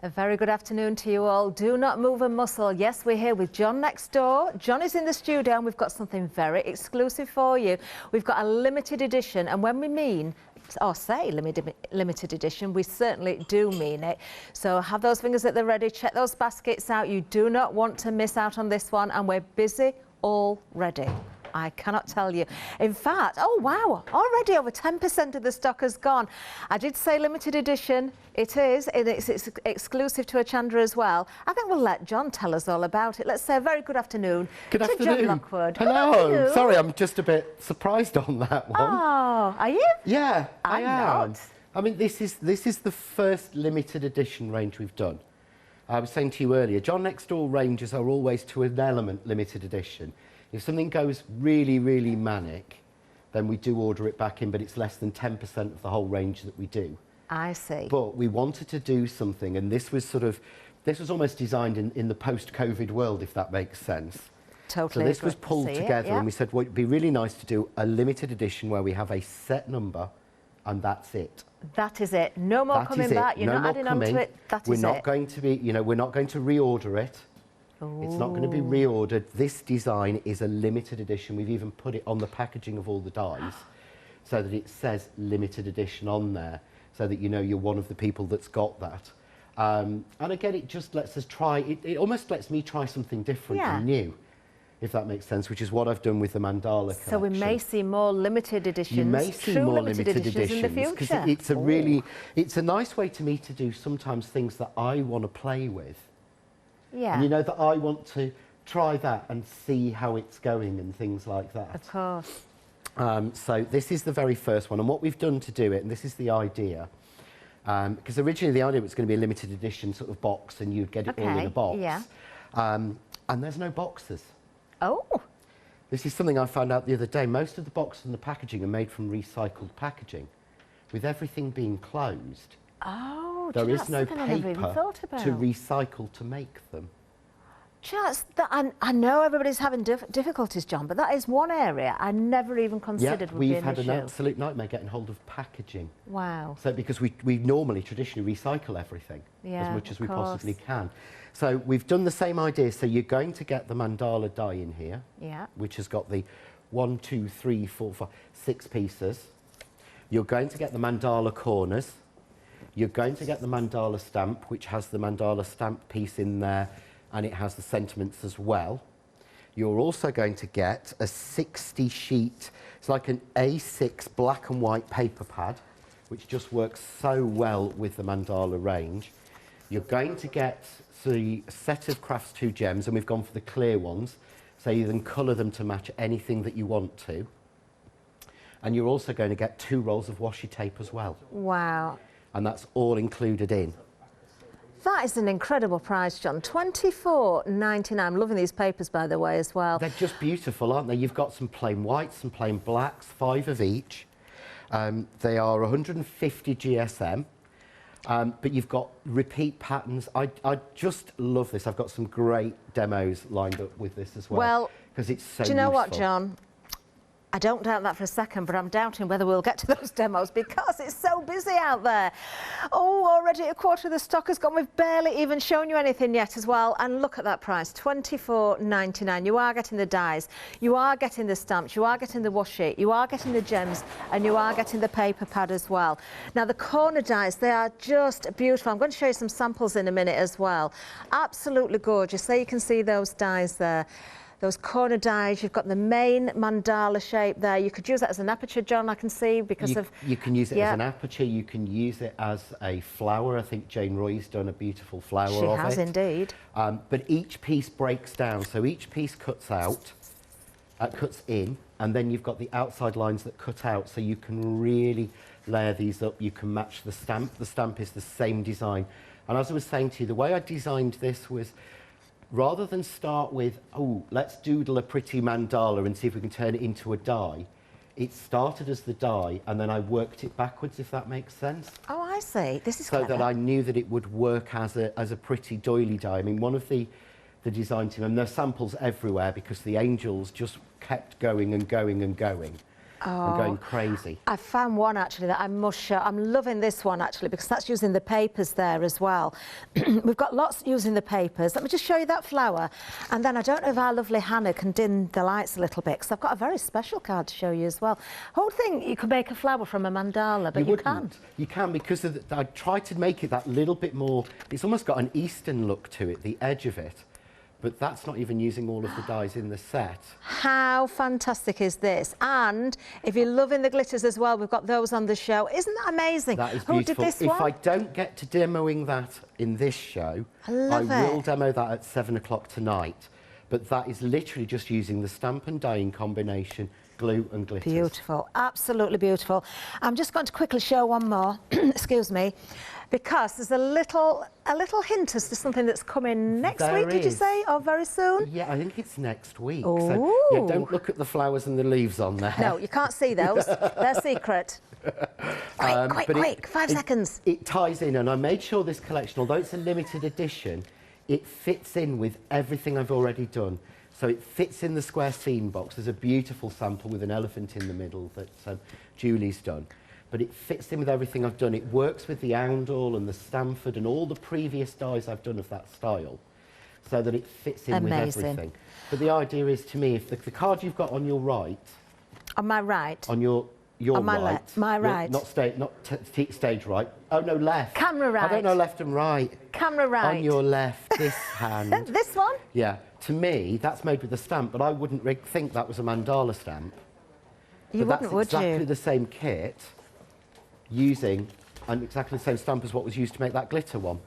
A very good afternoon to you all. Do not move a muscle. Yes, we're here with John next door. John is in the studio and we've got something very exclusive for you. We've got a limited edition, and when we mean or say limited edition, we certainly do mean it. So have those fingers at the ready, check those baskets out. You do not want to miss out on this one, and we're busy already. I cannot tell you. In fact, oh wow, already over 10% of the stock has gone. I did say limited edition. It is. It's exclusive to Hochanda as well. I think we'll let John tell us all about it. Let's say a very good afternoon to John Lockwood. Hello. Sorry, I'm just a bit surprised on that one. Oh, are you? Yeah, I am. Not. I mean, this is the first limited edition range we've done. I was saying to you earlier, John Next Door ranges are always to an element limited edition. If something goes really, really manic, then we do order it back in, but it's less than 10% of the whole range that we do. I see. But we wanted to do something, and this was almost designed in the post-COVID world, if that makes sense. Totally. So this was pulled together, and we said, well, it'd be really nice to do a limited edition where we have a set number, and that's it. That is it. No more coming back. You're not adding on to it. That is it. We're not going to be, we're not going to reorder it. Ooh. It's not going to be reordered. This design is a limited edition. We've even put it on the packaging of all the dies so that it says limited edition on there, so that you know you're one of the people that's got that. And again, it just lets us try, it almost lets me try something different and new, if that makes sense, which is what I've done with the Mandala collection. So we may see more limited editions, you may see more limited editions in the future. Because it's a nice way to me to do sometimes things that I want to play with. Yeah. And you know that I want to try that and see how it's going and things like that. Of course. So this is the very first one, and what we've done to do it, and this is the idea, because originally the idea was going to be a limited edition sort of box, and you'd get it all in a box. Yeah. And there's no boxes. Oh. This is something I found out the other day. Most of the boxes and the packaging are made from recycled packaging, with everything being closed. Oh, there is no paper to recycle to make them. Just that, I know everybody's having difficulties, John, but that is one area I never even considered would be an issue. We've had an absolute nightmare getting hold of packaging. Wow. So because we normally traditionally recycle everything as much as we possibly can. So we've done the same idea. So you're going to get the Mandala die in here, which has got the 1, 2, 3, 4, 5, 6 pieces. You're going to get the Mandala corners. You're going to get the Mandala stamp, which has the Mandala stamp piece in there, and it has the sentiments as well. You're also going to get a 60 sheet, it's like an A6 black and white paper pad, which just works so well with the Mandala range. You're going to get the set of Crafts 2 gems, and we've gone for the clear ones, so you can colour them to match anything that you want to. And you're also going to get 2 rolls of washi tape as well. Wow. And that's all included in. That is an incredible price, John. $24.99. I'm loving these papers, by the way, as well. They're just beautiful, aren't they? You've got some plain whites, some plain blacks, 5 of each. They are 150 GSM, but you've got repeat patterns. I just love this. I've got some great demos lined up with this as well. Well, because it's so do you know useful. what, John? I don't doubt that for a second, but I'm doubting whether we'll get to those demos because it's so busy out there. Oh, already a quarter of the stock has gone. We've barely even shown you anything yet as well. And look at that price, $24.99. You are getting the dies, you are getting the stamps, you are getting the washi, you are getting the gems, and you are getting the paper pad as well. Now, the corner dies, they are just beautiful. I'm going to show you some samples in a minute as well. Absolutely gorgeous. There you can see those dies there. Those corner dies, you've got the main mandala shape there. You could use that as an aperture, John, I can see, because you can use it as an aperture, you can use it as a flower. I think Jane Roy's done a beautiful flower of it. She has indeed. But each piece breaks down, so each piece cuts out, cuts in, and then you've got the outside lines that cut out, so you can really layer these up. You can match the stamp. The stamp is the same design. And as I was saying to you, the way I designed this was, rather than start with, oh, let's doodle a pretty mandala and see if we can turn it into a die, it started as the die and then I worked it backwards, if that makes sense. Oh, I see. This is so that I knew that it would work as a pretty doily die. I mean, one of the design team, and there's samples everywhere because the angels just kept going and going and going. and going crazy. I found one actually that I must show. I'm loving this one actually because that's using the papers there as well. We've got lots using the papers. Let me just show you that flower, and then I don't know if our lovely Hannah can dim the lights a little bit because I've got a very special card to show you as well. Whole thing, you could make a flower from a mandala, but you can't. You can because I tried to make it that little bit more. It's almost got an Eastern look to it, the edge of it. But that's not even using all of the dies in the set. How fantastic is this? And if you're loving the glitters as well, we've got those on the show. Isn't that amazing? That is beautiful. Who did this if one? I don't get to demoing that in this show, I will demo that at 7 o'clock tonight. But that is literally just using the stamp and dyeing combination, glue and glitters. Beautiful, absolutely beautiful. I'm just going to quickly show one more, excuse me, because there's a little hint as to something that's coming next week, did you say, or very soon? Yeah, I think it's next week. Ooh. So, yeah, don't look at the flowers and the leaves on there. No, you can't see those. They're secret. Quick, 5 seconds. It ties in, and I made sure this collection, although it's a limited edition, it fits in with everything I've already done. So it fits in the square scene box. There's a beautiful sample with an elephant in the middle that Julie's done. But it fits in with everything I've done. It works with the Oundle and the Stamford and all the previous dies I've done of that style, so that it fits in with everything. But the idea is, to me, if the card you've got on your right... On my right? On your on my right. Left. My right. Not stage right. Oh, no, left. Camera right. I don't know left and right. Camera right. On your left, this hand. This one? Yeah. To me, that's made with a stamp, but I wouldn't think that was a mandala stamp. You wouldn't, would you? That's exactly the same kit, using exactly the same stamp as what was used to make that glitter one.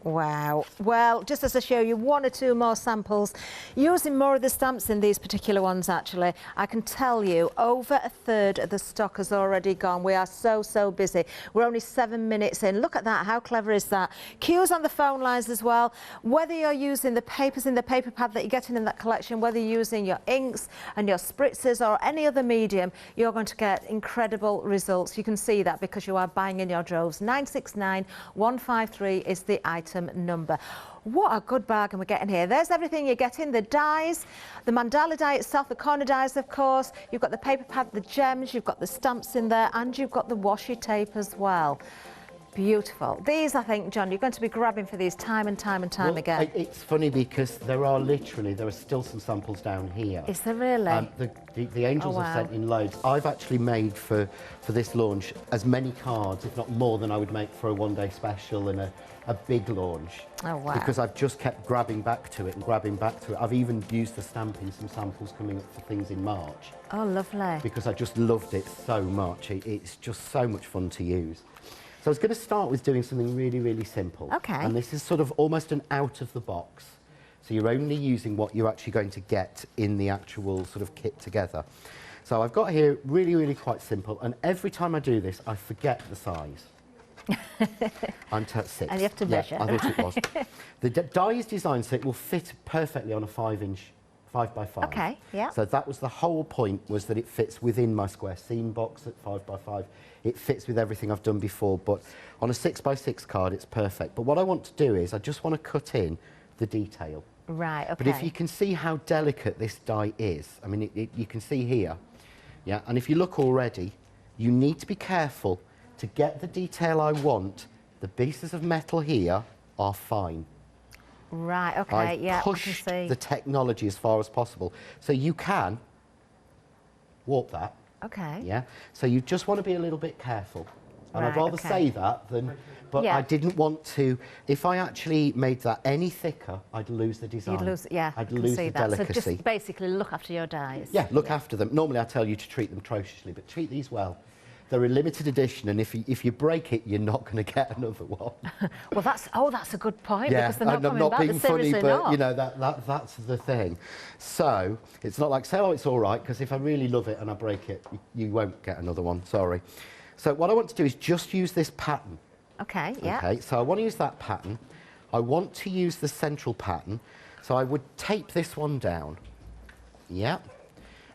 Wow. Well, just as I show you 1 or 2 more samples, using more of the stamps in these particular ones, actually, I can tell you over a third of the stock has already gone. We are so busy. We're only 7 minutes in. Look at that. How clever is that? Queues on the phone lines as well. Whether you're using the papers in the paper pad that you're getting in that collection, whether you're using your inks and your spritzers or any other medium, you're going to get incredible results. You can see that because you are buying in your droves. 969153 is the item number. What a good bargain we're getting here. There's everything you're getting, the dies, the mandala die itself, the corner dies, of course. You've got the paper pad, the gems, you've got the stamps in there, and you've got the washi tape as well. Beautiful. These, I think, John, you're going to be grabbing for these time and time again. It's funny because there are still some samples down here. Is there really? The Angels have sent in loads. I've actually made for this launch as many cards, if not more, than I would make for a one-day special and a big launch. Oh, wow. Because I've just kept grabbing back to it and grabbing back to it. I've even used the stamp in some samples coming up for things in March. Oh, lovely. Because I just loved it so much. It's just so much fun to use. So I was going to start with doing something really simple. Okay. And this is sort of almost an out of the box. So you're only using what you're actually going to get in the actual sort of kit together. So I've got here really quite simple. And every time I do this, I forget the size. I'm 6. And you have to measure. I thought it was. The die is designed so it will fit perfectly on a 5-inch 5x5. Okay, yeah. So that was the whole point, was that it fits within my square seam box at 5x5. It fits with everything I've done before, but on a 6x6 card, it's perfect. But what I want to do is, I just want to cut in the detail. Right, okay. But if you can see how delicate this die is, I mean, you can see here, yeah, and if you look already, you need to be careful to get the detail I want. The pieces of metal here are fine. Right, okay, I've yeah, pushed I can see. the technology as far as possible. So you can warp that. Okay. Yeah, so you just want to be a little bit careful. And Right, I'd rather okay. say that than, but Yeah. I didn't want to, if I actually made that any thicker, I'd lose the design. You'd lose, yeah, I'd I can lose see the that. delicacy. So just basically look after your dies. Yeah, look after them. Normally I tell you to treat them atrociously, but treat these well. They're a limited edition, and if you break it, you're not going to get another one. Well, that's a good point, Yeah, because they're not and coming I'm not back. being They're funny, seriously but not. you know that's the thing. So it's not like say, oh, it's all right, because if I really love it and I break it, you won't get another one. Sorry. So what I want to do is just use this pattern. Okay. Yeah. Okay. So I want to use that pattern. I want to use the central pattern. So I would tape this one down. Yeah.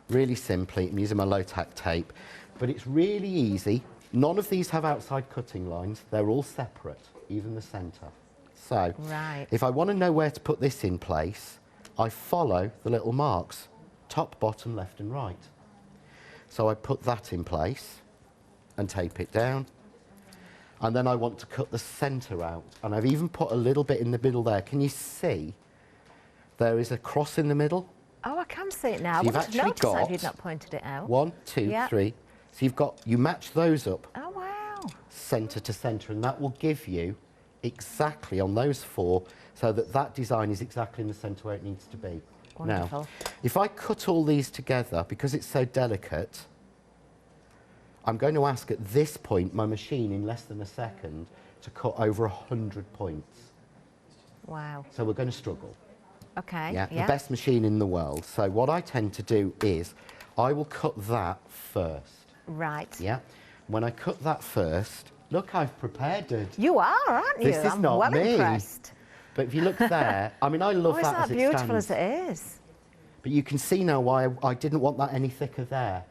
Really simply. I'm using my low-tack tape, but it's really easy. None of these have outside cutting lines. They're all separate, even the centre. So Right. if I want to know where to put this in place, I follow the little marks, top, bottom, left and right. So I put that in place and tape it down. And then I want to cut the centre out. And I've even put a little bit in the middle there. Can you see? There is a cross in the middle. Oh, I can see it now. So you've actually got, if you'd not pointed it out. 1, 2, 3. So you match those up. Oh, wow. Centre to centre, and that will give you exactly on those 4, so that design is exactly in the centre where it needs to be. Wonderful. Now, if I cut all these together, because it's so delicate, I'm going to ask at this point my machine in less than a second to cut over 100 points. Wow. So we're going to struggle. Okay. Yeah, the best machine in the world. So what I tend to do is I will cut that first. Right. Yeah. When I cut that first, look, I've prepared it. You are, aren't you? This is not well me. Impressed. But if you look there, I mean, I love that as it stands. Isn't that beautiful as it is? But you can see now why I didn't want that any thicker there.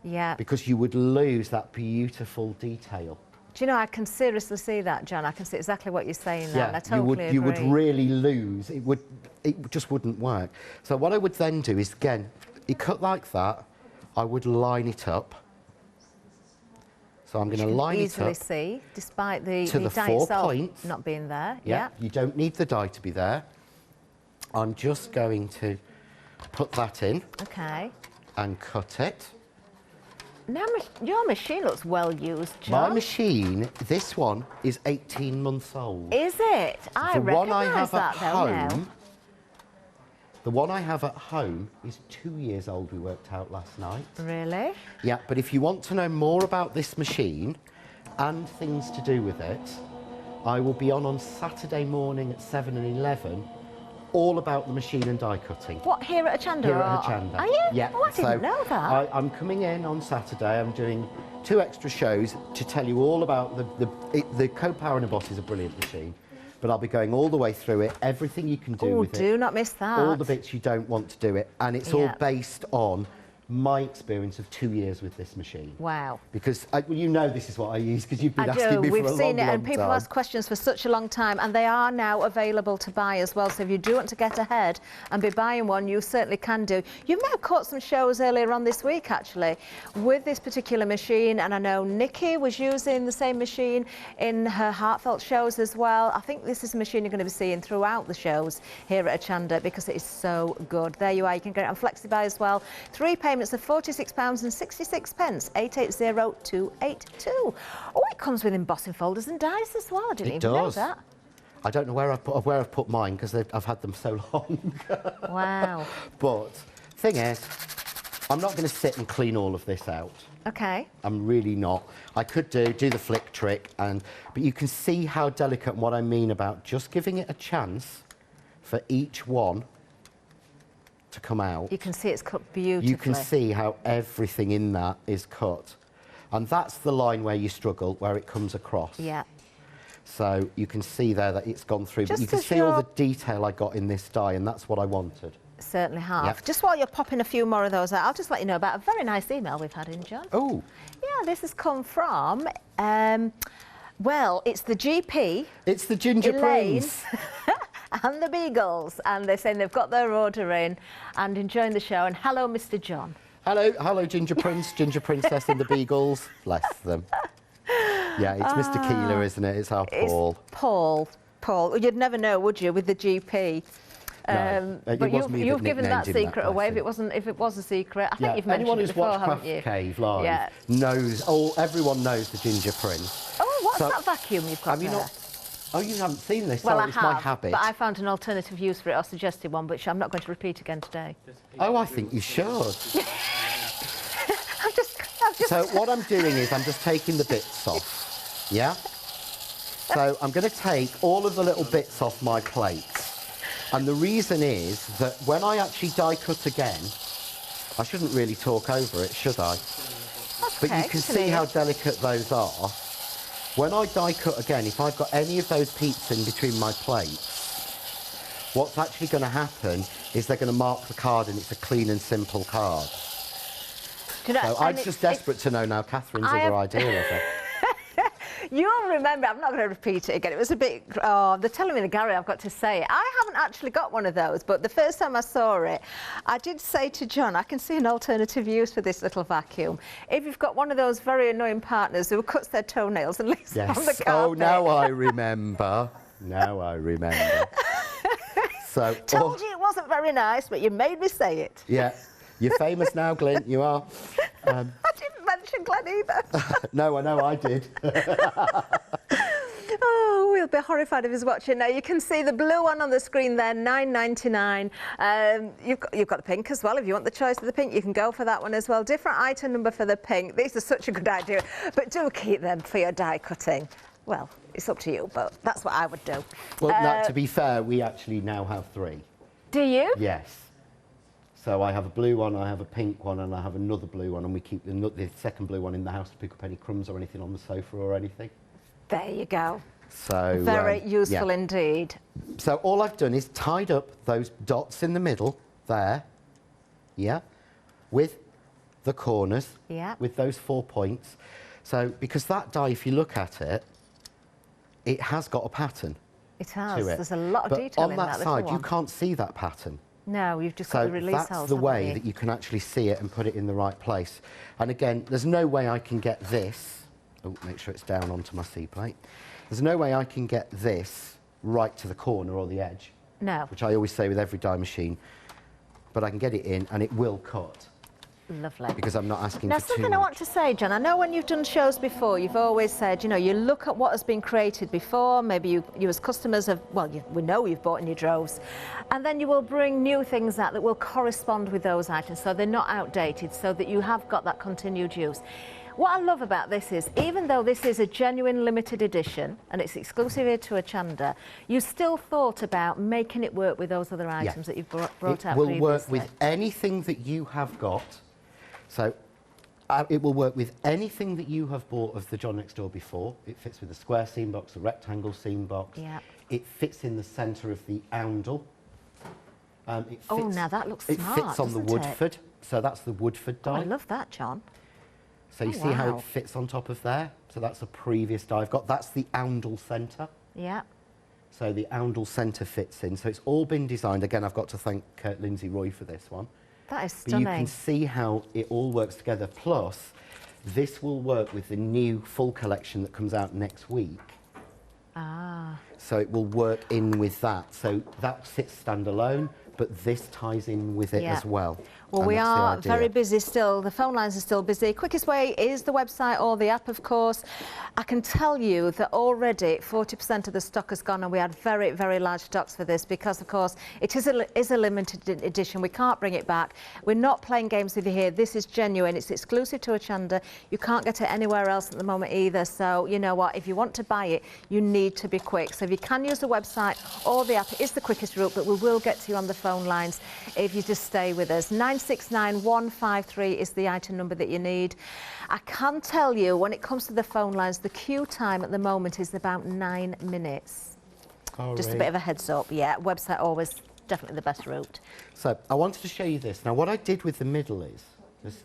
Yeah. Because you would lose that beautiful detail. Do you know, I can seriously see that, John. I can see exactly what you're saying now, and I totally agree. You would really lose. It just wouldn't work. So what I would then do is, again, you cut like that, I would line it up. So I'm going to line it up. Easily see, despite the to the die 4 itself points. not being there. Yeah. You don't need the die to be there. I'm just going to put that in. Okay. And cut it. Now, your machine looks well used, John. My machine, this one, is 18 months old. Is it? I recognise that, though, now. The one I have at home is 2 years old, we worked out last night. Really? Yeah, but if you want to know more about this machine and things to do with it, I will be on Saturday morning at 7 and 11, all about the machine and die cutting. What, here at Hochanda? Here at Hochanda. Are you? Yeah. Oh, I didn't know that. I'm coming in on Saturday. I'm doing 2 extra shows to tell you all about the Co-Power and a Boss is a brilliant machine. But I'll be going all the way through it, everything you can do with it. Oh, do not miss that. All the bits you don't want to do it. And it's all based on my experience of 2 years with this machine. Wow. Because you know this is what I use, because you've been asking me for a long, We've seen it, long and people time. ask questions for such a long time, and they are now available to buy as well. So if you do want to get ahead and be buying one, you certainly can do. You may have caught some shows earlier on this week, actually, with this particular machine, and I know Nikki was using the same machine in her heartfelt shows as well. I think this is a machine you're going to be seeing throughout the shows here at Hochanda, because it is so good. There you are. You can get it on FlexiBuy as well. 3 payments of £46.66, 880282. Oh, it comes with embossing folders and dies as well. I didn't even know that. I don't know where I've put mine, because I've had them so long. Wow. But thing is, I'm not going to sit and clean all of this out. Okay. I'm really not. I could do the flick trick, but you can see how delicate and what I mean about just giving it a chance for each one to come out. You can see it's cut beautifully. You can see how everything in that is cut. And that's the line where you struggle, where it comes across. Yeah. So you can see there that it's gone through, Just but you can see all the detail I got in this die, and that's what I wanted. Certainly have. Yep. Just while you're popping a few more of those out, I'll just let you know about a very nice email we've had in, John. Oh. Yeah, this has come from, well, it's the GP. It's the Ginger Prince. And the Beagles, and they're saying they've got their order in and enjoying the show. And hello, Mr. John. Hello, Ginger Prince, Ginger Princess and the Beagles. Bless them. Yeah, it's Mr. Keeler, isn't it? It's our Paul. It's Paul. You'd never know, would you, with the GP? No, but you've given that secret away. If it was a secret, I think you've mentioned it before, haven't you? Anyone who's watched Craft Cave live knows. Everyone knows the Ginger Prince. Oh, what's that vacuum you've got there? Oh, you haven't seen this? Well, it's my habit. But I found an alternative use for it, or suggested one, which I'm not going to repeat again today. Oh, I think you should. So what I'm doing is I'm just taking the bits off, yeah? So I'm going to take all of the little bits off my plates. And the reason is that when I actually die cut again, I shouldn't really talk over it, should I? But you can see how delicate those are. When I die cut again, if I've got any of those peats in between my plates, what's actually going to happen is they're going to mark the card, and it's a clean and simple card. So I'm just desperate to know now Catherine's other idea of it. You'll remember, I'm not going to repeat it again. It was a bit, oh, they're telling me in the gallery, I've got to say it. I haven't actually got one of those, but the first time I saw it, I did say to John, I can see an alternative use for this little vacuum. If you've got one of those very annoying partners who cuts their toenails and leaves them on the carpet. Oh, now I remember. Now I remember. So, told you it wasn't very nice, but you made me say it. Yeah. You're famous now, Glyn, you are. I didn't mention Glenn either. No, I know I did. Oh, we'll be horrified if he's watching now. You can see the blue one on the screen there, $9.99. You've got the pink as well. If you want the choice of the pink, you can go for that one as well. Different item number for the pink. These are such a good idea, but do keep them for your die cutting. Well, it's up to you, but that's what I would do. Well, now, to be fair, we actually now have 3. Do you? Yes. So I have a blue one, I have a pink one, and I have another blue one, and we keep the second blue one in the house to pick up any crumbs or anything on the sofa or anything. There you go. So very useful indeed. So all I've done is tied up those dots in the middle there, with the corners, with those 4 points. So because that die, if you look at it, it has got a pattern. It has. To it. There's a lot of detail in that. But on that side, you can't see that pattern. No, you've just got the release holes. So that's the way that you can actually see it and put it in the right place. And again, there's no way I can get this. Oh, make sure it's down onto my C-plate. There's no way I can get this right to the corner or the edge. No. Which I always say with every die machine. But I can get it in and it will cut. Lovely. Because I'm not asking now, for too much. something I want to say, John, I know when you've done shows before, you've always said, you know, you look at what has been created before, maybe you as customers have, well, we know you've bought in your droves, and then you will bring new things out that will correspond with those items, so they're not outdated, so that you have got that continued use. What I love about this is, even though this is a genuine limited edition, and it's exclusive here to Hochanda, you still thought about making it work with those other items that you've brought out previously. It will work with anything that you have got. So it will work with anything that you have bought of the John Next Door before. It fits with the square seam box, the rectangle seam box. Yeah. It fits in the centre of the oundle. Oh, now that looks smart, It fits on the Woodford. So that's the Woodford die. Oh, I love that, John. So you see how it fits on top of there? So that's a previous die I've got. That's the oundle centre. Yeah. So the oundle centre fits in. So it's all been designed. Again, I've got to thank Lindsay Roy for this one. That is stunning. But you can see how it all works together. Plus, this will work with the new full collection that comes out next week. Ah. So it will work in with that. So that sits standalone, but this ties in with it as well. Well, we are very busy still. The phone lines are still busy. Quickest way is the website or the app, of course. I can tell you that already 40% of the stock has gone, and we had very, very large stocks for this because, of course, it is a limited edition. We can't bring it back. We're not playing games with you here. This is genuine. It's exclusive to Hochanda. You can't get it anywhere else at the moment either. So, you know what? If you want to buy it, you need to be quick. So if you can use the website or the app, it is the quickest route, but we will get to you on the phone lines if you just stay with us. 969153 is the item number that you need. I can tell you, when it comes to the phone lines, the queue time at the moment is about 9 minutes. Just a bit of a heads up. Yeah, website always definitely the best route. So I wanted to show you this. Now, what I did with the middle is,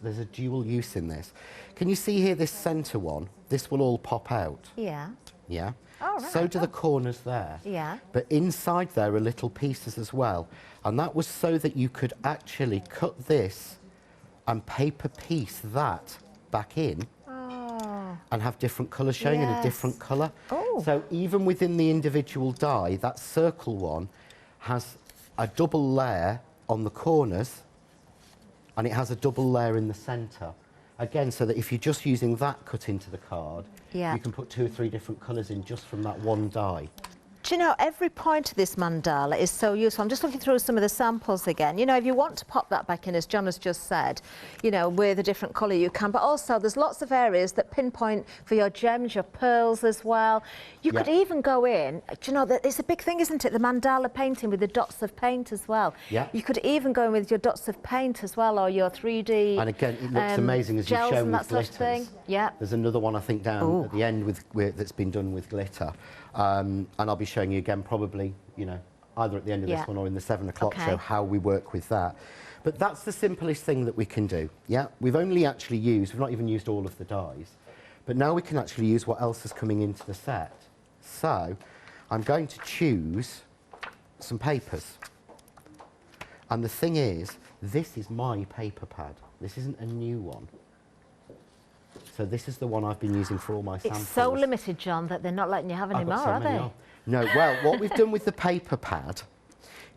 there's a dual use in this. Can you see here this centre one? This will all pop out. Yeah. Yeah. Oh, right. So do the corners there. Yeah. But inside there are little pieces as well. And that was so that you could actually cut this and paper piece that back in and have different colours showing in a different colour. Oh. So even within the individual die, that circle one has a double layer on the corners and it has a double layer in the centre. Again, so that if you're just using that cut into the card, you can put 2 or 3 different colours in just from that one die. Do you know, every point of this mandala is so useful. I'm just looking through some of the samples again. You know, if you want to pop that back in, as John has just said, you know, with a different colour you can, but also there's lots of areas that pinpoint for your gems, your pearls as well. You could even go in, do you know, it's a big thing, isn't it? The mandala painting with the dots of paint as well. Yeah. You could even go in with your dots of paint as well, or your 3D And again, it looks amazing as you've shown with glitters. Sort of thing. Yeah. There's another one, I think, down at the end that's been done with glitter. And I'll be showing you again probably, you know, either at the end of this one or in the 7 o'clock show how we work with that. But that's the simplest thing that we can do, yeah? We've only actually used, we've not even used all of the dies, But now we can actually use what else is coming into the set. So I'm going to choose some papers. And the thing is, this is my paper pad. This isn't a new one. So this is the one I've been using for all my samples. It's so limited, John, that they're not letting you have any more, are they? No, well, what we've done with the paper pad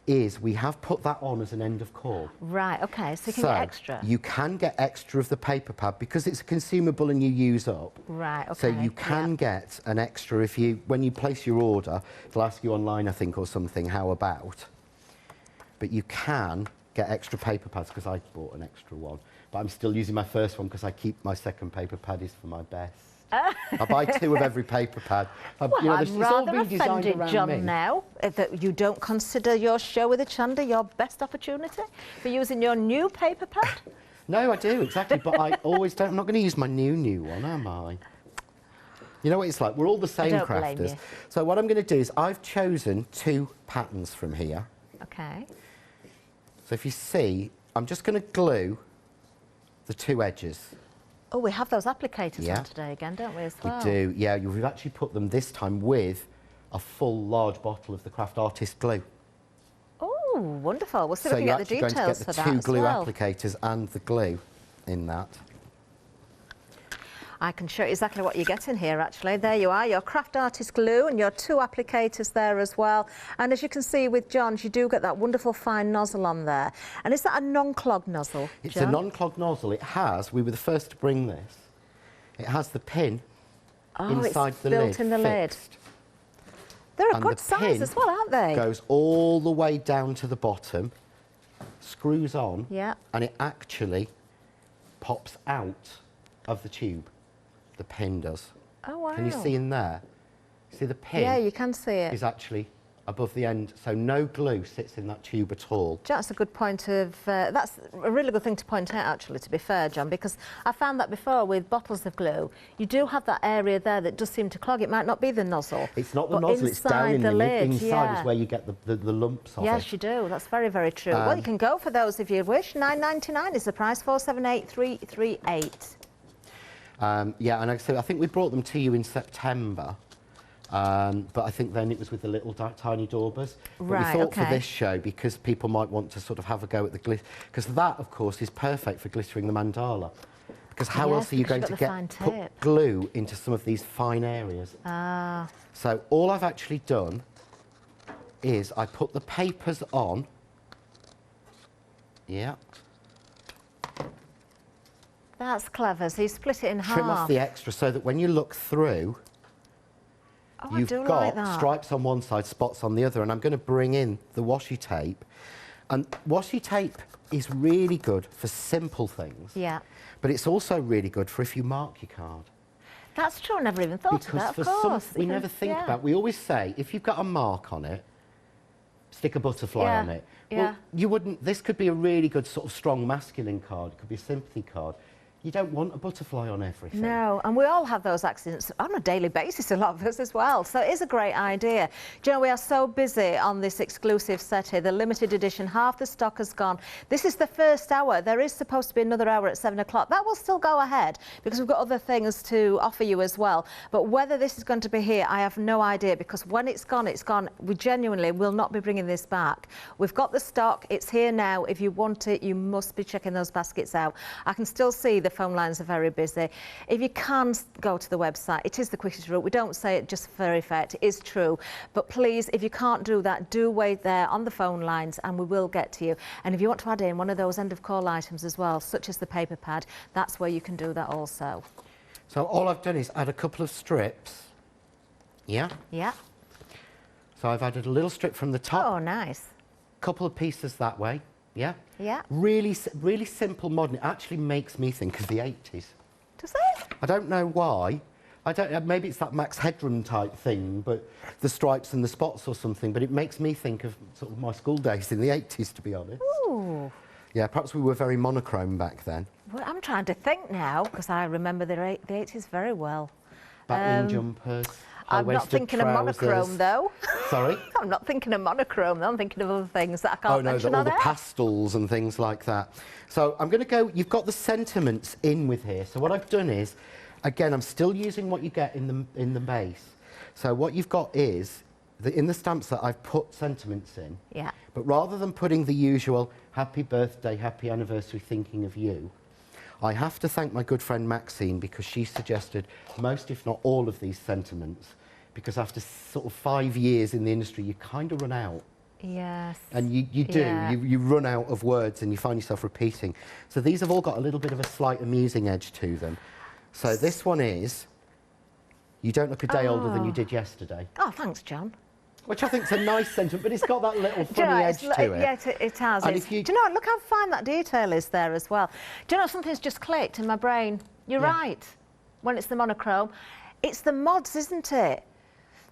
is we have put that on as an end of call. Right, okay, so you can get extra. You can get extra of the paper pad because it's a consumable and you use up. Right, okay. So you can get an extra if you, when you place your order, it'll ask you online, I think, or something, how about. But you can get extra paper pads because I bought an extra one. But I'm still using my first one because I keep my second paper pad is for my best. I buy 2 of every paper pad. Well, you know, I'm rather offended, John, now that you don't consider your show with Hochanda your best opportunity for using your new paper pad. No, I do, exactly, but I always don't. I'm not going to use my new one, am I? You know what it's like? We're all the same crafters. So what I'm going to do is I've chosen 2 patterns from here. Okay. So if you see, I'm just going to glue the 2 edges. Oh, we have those applicators on today again, don't we, as well? We do, yeah. We've actually put them this time with a full large bottle of the Craft Artist glue. Oh, wonderful. We'll see if we can get the details for that as well. So you're actually going to get the 2 glue applicators and the glue in that. I can show you exactly what you're getting here, actually. There you are, your Craft Artist glue and your 2 applicators there as well. And as you can see with John's, you do get that wonderful fine nozzle on there. And is that a non-clogged nozzle, It's John? a non-clogged nozzle. It has, we were the first to bring this, it has the pin inside the lid. Built in the lid. They're a good size as well, aren't they? Goes all the way down to the bottom, screws on, and it actually pops out of the tube. The pin does. Oh, wow. Can you see in there? See the pin? Yeah, you can see it. Is actually above the end, so no glue sits in that tube at all. That's a good point of, that's a really good thing to point out, actually, to be fair, John, because I found that before with bottles of glue, you do have that area there that does seem to clog. It might not be the nozzle. It's not the nozzle, it's down in the lid. Inside is where you get the lumps of it. Yes, you do. That's very, very true. Well, you can go for those if you wish. £9.99 is the price, 478338. Yeah, and I think we brought them to you in September, but I think then it was with the little tiny daubers. But we thought for this show, because people might want to sort of have a go at the glitter, because that, of course, is perfect for glittering the mandala. Because how else are you going to put glue into some of these fine areas? So all I've actually done is I put the papers on. Yeah. That's clever. So you split it in half. Trim off the extra so that when you look through, you've got stripes on one side, spots on the other. And I'm going to bring in the washi tape. And washi tape is really good for simple things. Yeah. But it's also really good for if you mark your card. That's true. I never even thought of that, of course. We never think about. We always say, if you've got a mark on it, stick a butterfly on it. Well, you wouldn't. This could be a really good sort of strong masculine card. It could be a sympathy card. You don't want a butterfly on everything. No, and we all have those accidents on a daily basis, a lot of us as well. So it is a great idea. Do you know, we are so busy on this exclusive set here, the limited edition. Half the stock has gone. This is the first hour. There is supposed to be another hour at 7 o'clock. That will still go ahead because we've got other things to offer you as well. But whether this is going to be here, I have no idea, because when it's gone, it's gone. We genuinely will not be bringing this back. We've got the stock. It's here now. If you want it, you must be checking those baskets out. I can still see the phone lines are very busy. If you can go to the website, it is the quickest route. We don't say it just for effect, it is true. But please, if you can't do that, do wait there on the phone lines and we will get to you. And if you want to add in one of those end of call items as well, such as the paper pad, that's where you can do that also. So all I've done is add a couple of strips. Yeah? Yeah. So I've added a little strip from the top. Oh, nice. Couple of pieces that way. Yeah? Yeah. Really simple modern. It actually makes me think of the 80s. Does it? I don't know why. I don't know, maybe it's that Max Headroom type thing, but the stripes and the spots or something, but it makes me think of sort of my school days in the 80s, to be honest. Ooh. Yeah, perhaps we were very monochrome back then. Well, I'm trying to think now, because I remember the 80s very well. Battling jumpers. I'm not thinking of monochrome, though. Sorry? I'm not thinking of monochrome, though. I'm thinking of other things that I can't mention on all the pastels and things like that. So I'm going to go, you've got the sentiments in with here. So what I've done is, Again, I'm still using what you get in the base. So what you've got is, in the stamps that I've put sentiments in, but rather than putting the usual happy birthday, happy anniversary, thinking of you, I have to thank my good friend Maxine because she suggested most, if not all, of these sentiments, because after sort of 5 years in the industry, you kind of run out. Yes. And you do. You run out of words and you find yourself repeating. So these have all got a little bit of a slight amusing edge to them. So this one is, you don't look a day older than you did yesterday. Oh, thanks, John. Which I think is a nice sentiment, but it's got that little funny edge to it. Yeah, it has. Do you know what? Look how fine that detail is there as well. Do you know something's just clicked in my brain? You're right. When it's the monochrome, it's the mods, isn't it?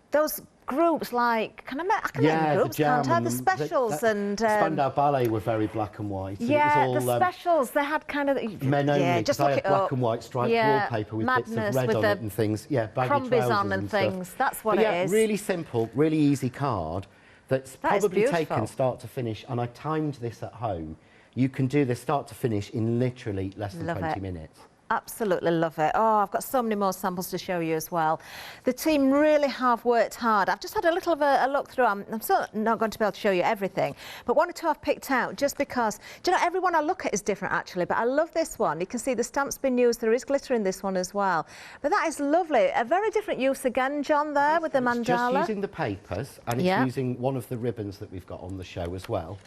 Those groups like, I can name groups, can't I? The specials and... Spandau Ballet were very black and white. Yeah, and it was all, the specials, they had kind of... Men only, just look look it up. Black and white striped wallpaper with bits of red on it and things. Yeah, baggy trousers on and things, that's what it is. Really simple, really easy card that's probably taken start to finish, and I timed this at home. You can do this start to finish in literally less than 20 minutes. Absolutely love it. Oh, I've got so many more samples to show you as well. The team really have worked hard. I've just had a little of a look through. I'm still not going to be able to show you everything, but one or two I've picked out just because, do you know, everyone I look at is different actually, but I love this one. You can see the stamp's been used. There is glitter in this one as well. But that is lovely. A very different use again, John, there with the mandala. It's just using the papers, and it's using one of the ribbons that we've got on the show as well.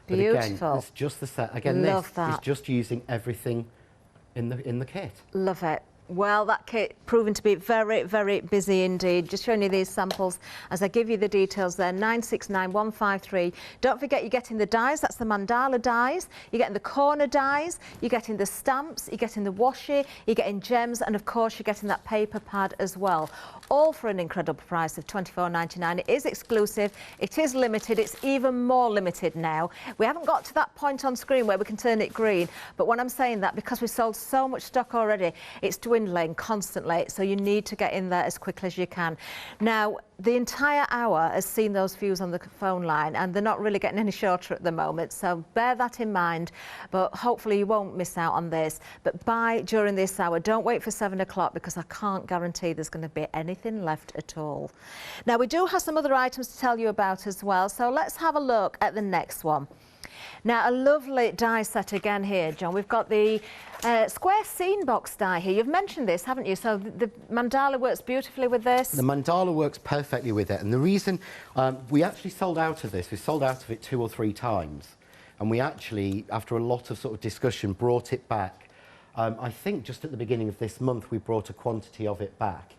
Beautiful. But again, it's just the set. Again, this is just using everything in the kit. Love it. Well, that kit proving to be very, very busy indeed. Just showing you these samples as I give you the details there. 969153. Don't forget you're getting the dies. That's the mandala dies. You're getting the corner dies. You're getting the stamps. You're getting the washi. You're getting gems, and of course you're getting that paper pad as well. All for an incredible price of £24.99. It is exclusive. It is limited. It's even more limited now. We haven't got to that point on screen where we can turn it green. But when I'm saying that, because we sold so much stock already, it's dwindling constantly, so you need to get in there as quickly as you can. Now, the entire hour has seen those views on the phone line, and they're not really getting any shorter at the moment, so bear that in mind. But hopefully you won't miss out on this. But buy during this hour. Don't wait for 7 o'clock, because I can't guarantee there's going to be anything left at all. Now, we do have some other items to tell you about as well, so let's have a look at the next one. Now, a lovely die set again here, John. We've got the square scene box die here. You've mentioned this, haven't you? So the mandala works beautifully with this. The mandala works perfectly with it. And the reason we actually sold out of this, we sold out of it 2 or 3 times. And we actually, after a lot of sort of discussion, brought it back. I think just at the beginning of this month, we brought a quantity of it back.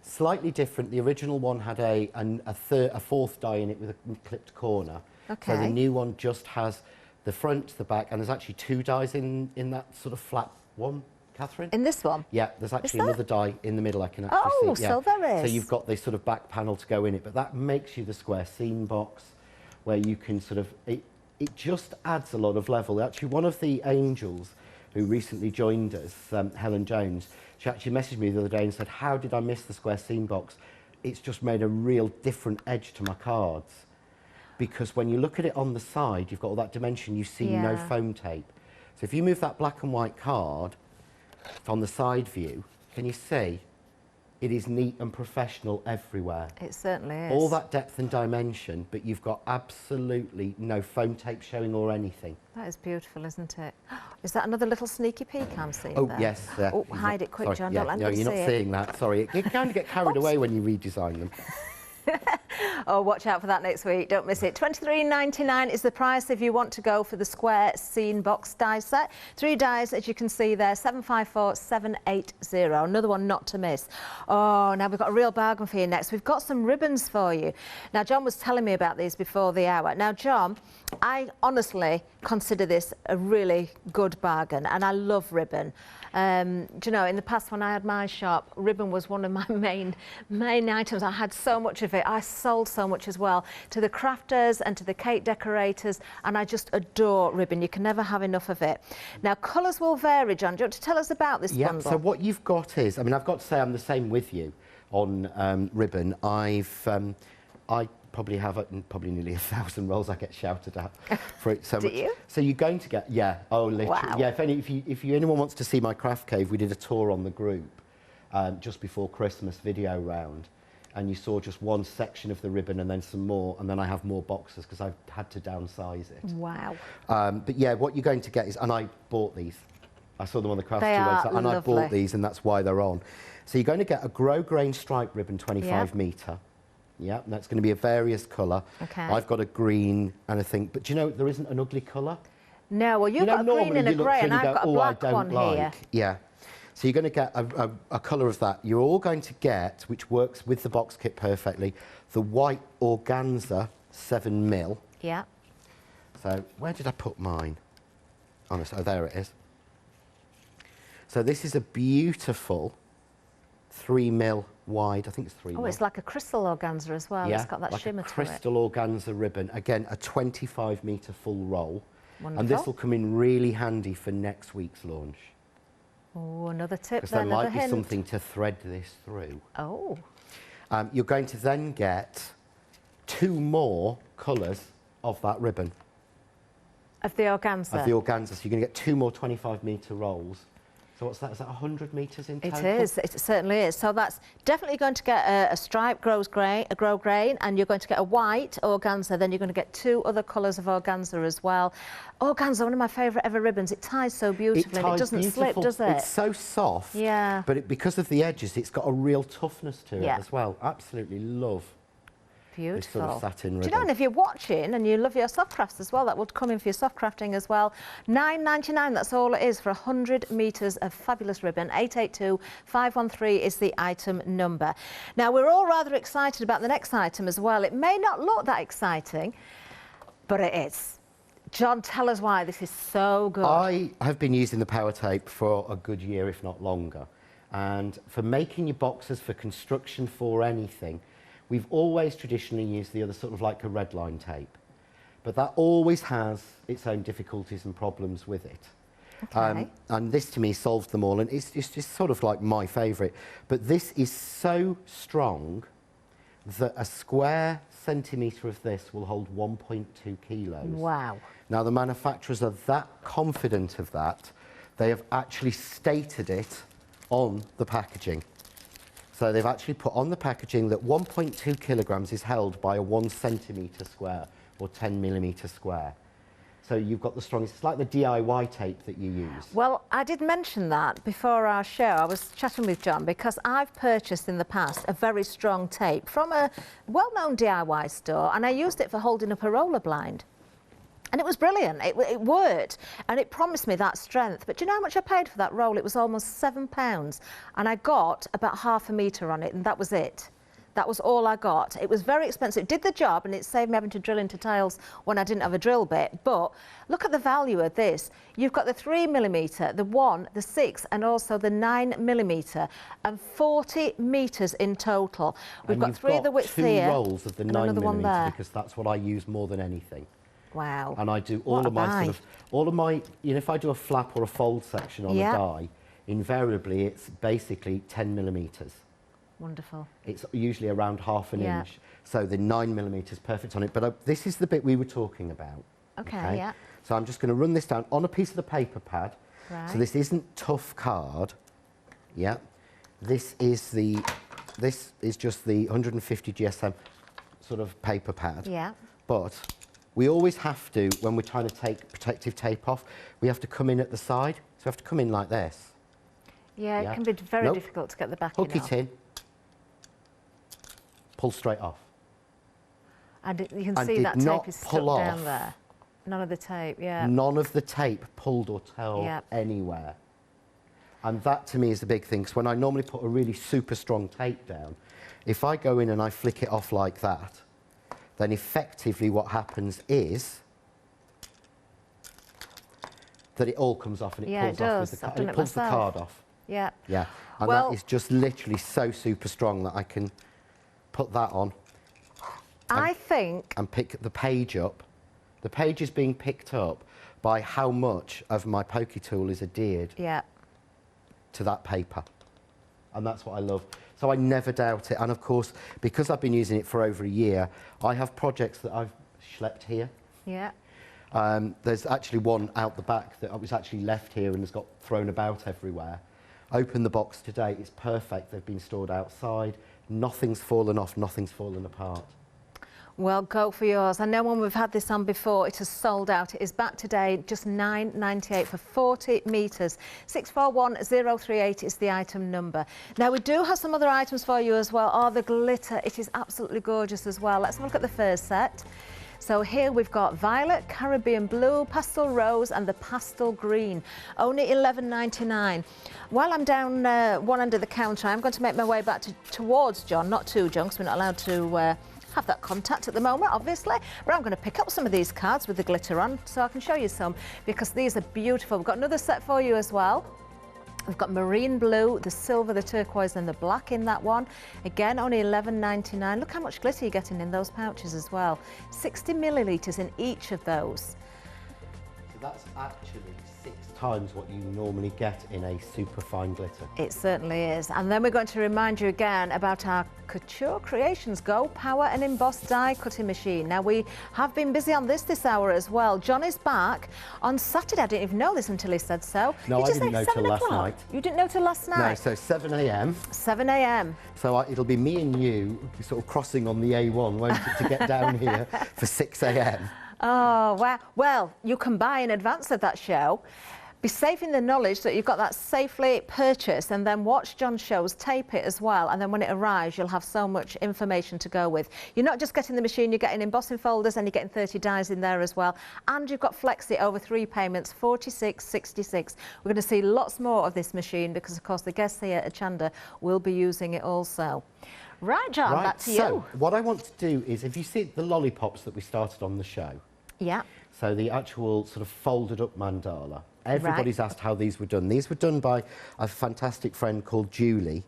Slightly different. The original one had a 4th die in it with a clipped corner. Okay. So the new one just has the front, the back, and there's actually 2 dies in that sort of flat one, Catherine? In this one? Yeah, there's actually another die in the middle I can actually see. Oh, so there is. So you've got this sort of back panel to go in it, but that makes you the square scene box where you can sort of, it just adds a lot of level. Actually, one of the angels who recently joined us, Helen Jones, she actually messaged me the other day and said, how did I miss the square scene box? It's just made a real different edge to my cards. Because when you look at it on the side, you've got all that dimension, you see no foam tape. So if you move that black and white card on the side view, can you see? It is neat and professional everywhere. It certainly is. All that depth and dimension, but you've got absolutely no foam tape showing or anything. That is beautiful, isn't it? Is that another little sneaky peek I'm seeing there? Oh, yes. Oh, hide it quick, John. Don't let no, me see it. No, you're not seeing that. Sorry. You kind of get carried away when you redesign them. Oh, watch out for that next week. Don't miss it. £23.99 is the price if you want to go for the square scene box die set. 3 dies, as you can see there, 754780. Another one not to miss. Oh, now we've got a real bargain for you next. We've got some ribbons for you. Now, John was telling me about these before the hour. Now, John, I honestly consider this a really good bargain, and I love ribbon. Do you know, in the past when I had my shop, ribbon was one of my main items. I had so much of it. I sold so much as well to the crafters and to the cake decorators, and I just adore ribbon. You can never have enough of it. Now, colours will vary, John. Do you want to tell us about this bundle? Yeah, so what you've got is, I mean, I've got to say I'm the same with you on ribbon. I probably have nearly 1,000 rolls I get shouted at for it so much. Do you? So you're going to get, literally. Wow. Yeah, if anyone wants to see my craft cave, we did a tour on the group. just before Christmas video round, and you saw just one section of the ribbon and then some more, and then I have more boxes because I've had to downsize it. Wow. But yeah, what you're going to get is, and I bought these. I saw them on the Crafty website, and I bought these, and that's why they're on. So you're going to get a Grosgrain stripe ribbon, 25 metre. Yeah, and that's going to be a various colour. Okay. I've got a green and a thing, but do you know there isn't an ugly colour? No, well, you've got a green and a grey, and I've got a black one here. Yeah. So you're going to get a colour of that. You're all going to get, which works with the box kit perfectly, the white Organza 7mm. Yeah. So where did I put mine? Honestly, oh, there it is. So this is a beautiful 3mm wide, I think it's 3mm. Oh, it's like a crystal organza as well. Yeah, it's got that like shimmer a to it. crystal organza ribbon. Again, a 25 metre full roll. Wonderful. And this will come in really handy for next week's launch. Oh, another tip because there, there might another be something to thread this through. Oh. You're going to then get 2 more colours of that ribbon. Of the organza? Of the organza. So you're going to get 2 more 25 metre rolls. So what's that? Is that 100 metres in total? It is. It certainly is. So that's definitely going to get a striped grosgrain, and you're going to get a white organza. Then you're going to get 2 other colours of organza as well. Organza, one of my favourite ever ribbons. It ties so beautifully. And it doesn't slip, does it? It's so soft. Yeah. But because of the edges, it's got a real toughness to it as well. Absolutely love. Beautiful. This sort of satin ribbon. Do you know, and if you're watching and you love your soft crafts as well, that would come in for your soft crafting as well. £9.99, that's all it is for 100 metres of fabulous ribbon. 882-513 is the item number. Now, we're all rather excited about the next item as well. It may not look that exciting, but it is. John, tell us why this is so good. I have been using the power tape for a good year, if not longer. And for making your boxes, for construction, for anything, we've always traditionally used the other sort of like a red line tape. But that always has its own difficulties and problems with it. Okay. And this to me solves them all, and it's just sort of like my favourite. But this is so strong that a square centimetre of this will hold 1.2 kilos. Wow. Now the manufacturers are that confident of that, they have actually stated it on the packaging. So they've actually put on the packaging that 1.2 kilograms is held by a 1 centimetre square or 10 millimetre square. So you've got the strongest, it's like the DIY tape that you use. Well, I did mention that before our show. I was chatting with John because I've purchased in the past a very strong tape from a well-known DIY store, and I used it for holding up a roller blind. And it was brilliant. It worked, and it promised me that strength. But do you know how much I paid for that roll? It was almost £7, and I got about ½ a metre on it, and that was it. That was all I got. It was very expensive. It did the job, and it saved me having to drill into tiles when I didn't have a drill bit. But look at the value of this. You've got the 3 millimetre, the 1, the 6, and also the 9 millimetre, and 40 metres in total. We've got 3 of the widths here. 2 rolls of the 9 millimetre because that's what I use more than anything. Wow. And I do all of my you know, if I do a flap or a fold section on a die, invariably it's basically 10 millimetres. Wonderful. It's usually around ½ an inch. So the 9 millimetres perfect on it. But this is the bit we were talking about. Okay, yeah. So I'm just going to run this down on a piece of the paper pad. Right. So this isn't tough card. Yeah. This is just the 150 GSM sort of paper pad. Yeah. But we always have to, when we're trying to take protective tape off, we have to come in at the side. So we have to come in like this. Yeah, it can be very difficult to get the backing off. Hook it in. Pull straight off. And you can see that tape is stuck down there. None of the tape, None of the tape pulled or tore anywhere. And that to me is the big thing, because when I normally put a really super strong tape down, if I go in and I flick it off like that, then effectively what happens is that it all comes off and it pulls off with the card. And it pulls the card off. Yeah. Yeah. And that is just literally so super strong that I can put that on. I think. And pick the page up. The page is being picked up by how much of my pokey tool is adhered to that paper. And that's what I love. So I never doubt it. And of course, because I've been using it for over a year, I have projects that I've schlepped here. Yeah. There's actually one out the back that was actually left here and has got thrown about everywhere. Open the box today, it's perfect. They've been stored outside. Nothing's fallen off, nothing's fallen apart. Well, go for yours. I know when we've had this on before, it has sold out. It is back today, just $9.98 for 40 metres. 641038 is the item number. Now, we do have some other items for you as well. Oh, the glitter, it is absolutely gorgeous as well. Let's have a look at the first set. So here we've got violet, Caribbean blue, pastel rose and the pastel green. Only $11.99. While I'm down one end of the counter, I'm going to make my way back towards John, not to John, because we're not allowed to have that contact at the moment, obviously. But I'm going to pick up some of these cards with the glitter on so I can show you some, because these are beautiful. We've got another set for you as well. We've got marine blue, the silver, the turquoise and the black in that one. Again, only $11.99. Look how much glitter you're getting in those pouches as well. 60 millilitres in each of those. So that's actually 6 times what you normally get in a super fine glitter. It certainly is. And then we're going to remind you again about our Couture Creations Go Power and Emboss die cutting machine. Now, we have been busy on this hour as well. John is back on Saturday. I didn't even know this until he said so. No, I didn't know till last night. You didn't know till last night? No, so 7 a.m. 7 a.m. So it'll be me and you sort of crossing on the A1, won't it, to get down here for 6 a.m. Oh, wow. Well, you can buy in advance of that show. Be safe in the knowledge that you've got that safely purchased, and then watch John's shows, tape it as well, and then when it arrives you'll have so much information to go with. You're not just getting the machine, you're getting embossing folders and you're getting 30 dies in there as well, and you've got Flexi over 3 payments, $46.66. We're going to see lots more of this machine because of course the guests here at Hochanda will be using it also. Right, John, right, back to you. So what I want to do is, if you see the lollipops that we started on the show, yeah, so the actual sort of folded up mandala, everybody's asked how these were done. These were done by a fantastic friend called Julie,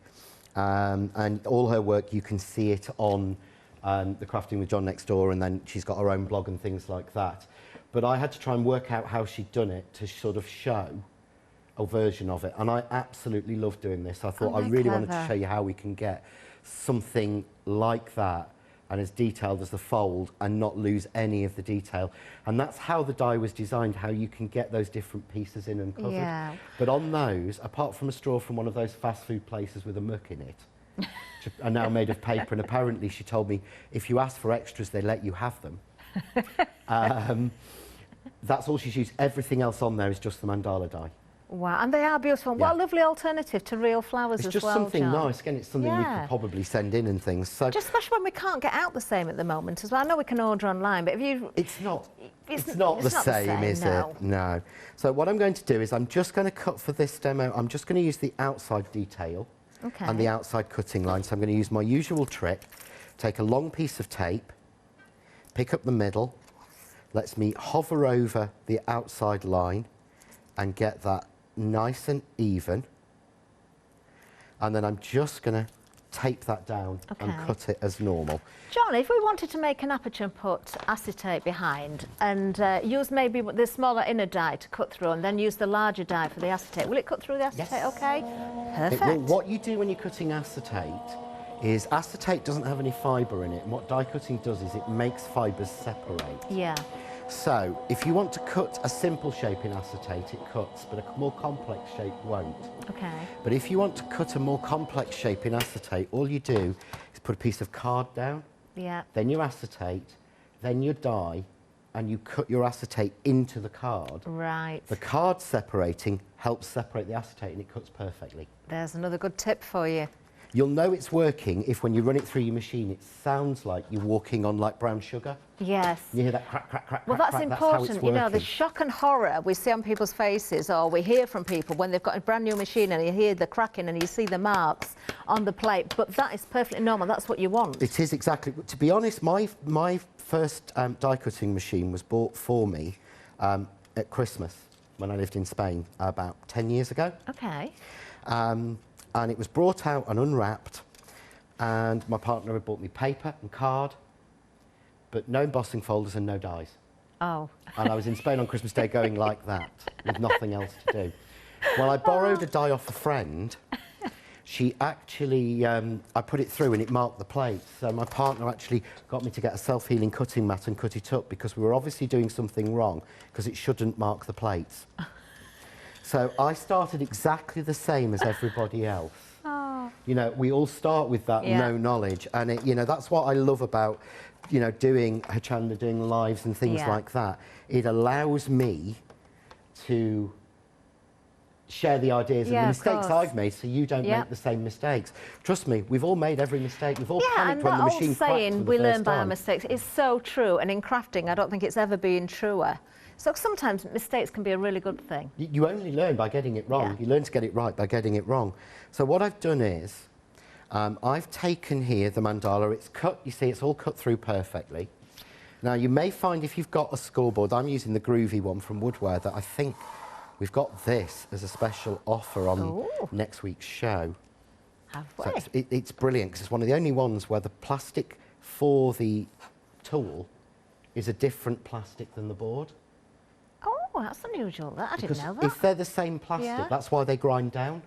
and all her work, you can see it on the Crafting with John next door, and then she's got her own blog and things like that. But I had to try and work out how she'd done it to sort of show a version of it, and I absolutely love doing this. I thought I really wanted to show you how we can get something like that and as detailed as the fold and not lose any of the detail. And that's how the die was designed, how you can get those different pieces in and covered. Yeah. But on those, apart from a straw from one of those fast food places with a muck in it, which are now made of paper, and apparently she told me if you ask for extras, they let you have them. That's all she's used. Everything else on there is just the mandala die. Wow, and they are beautiful. Yeah. What a lovely alternative to real flowers as well, It's just something John. nice. Again, it's something we could probably send in and things. So just especially when we can't get out the same at the moment as well. I know we can order online, but if you... It's not the same, is it? No. So what I'm going to do is I'm just going to cut for this demo. I'm just going to use the outside detail and the outside cutting line. So I'm going to use my usual trick. Take a long piece of tape, pick up the middle, lets me hover over the outside line and get that nice and even, and then I'm just going to tape that down and cut it as normal. John, if we wanted to make an aperture and put acetate behind and use maybe the smaller inner die to cut through and then use the larger die for the acetate, will it cut through the acetate okay? Perfect. Well, what you do when you're cutting acetate is acetate doesn't have any fibre in it, and what die cutting does is it makes fibres separate. Yeah. So, if you want to cut a simple shape in acetate, it cuts, but a more complex shape won't. Okay. But if you want to cut a more complex shape in acetate, all you do is put a piece of card down, then your acetate, then your die, and you cut your acetate into the card. Right. The card separating helps separate the acetate, and it cuts perfectly. There's another good tip for you. You'll know it's working if when you run it through your machine, it sounds like you're walking on like brown sugar. Yes. You hear that crack, crack, crack, well, crack, that's crack. important. That's you know, the shock and horror we see on people's faces, or we hear from people when they've got a brand new machine and you hear the cracking and you see the marks on the plate. But that is perfectly normal. That's what you want. It is exactly. To be honest, my first die cutting machine was bought for me at Christmas when I lived in Spain about 10 years ago. Okay. And it was brought out and unwrapped. And my partner had bought me paper and card, but no embossing folders and no dies. Oh. And I was in Spain on Christmas Day going like that, with nothing else to do. Well, I borrowed a die off a friend. She actually, I put it through and it marked the plate. So my partner actually got me to get a self-healing cutting mat and cut it up because we were obviously doing something wrong, because it shouldn't mark the plates. So I started exactly the same as everybody else. Oh. You know, we all start with that no knowledge, and it, you know, that's what I love about, you know, doing Hochanda, doing lives and things like that. It allows me to share the ideas and the mistakes I've made, so you don't make the same mistakes. Trust me, we've all made every mistake. We've all panicked when the machine cracked for the first time. We learn by our mistakes is so true, and in crafting, I don't think it's ever been truer. So sometimes mistakes can be a really good thing. You only learn by getting it wrong. You learn to get it right by getting it wrong. So what I've done is, I've taken here the mandala. It's cut, you see, it's all cut through perfectly. Now, you may find if you've got a scoreboard, I'm using the groovy one from Woodware, that I think we've got this as a special offer on next week's show. Have we? So it's brilliant, because it's one of the only ones where the plastic for the tool is a different plastic than the board. Oh, that's unusual. I didn't know that. If they're the same plastic, that's why they grind down.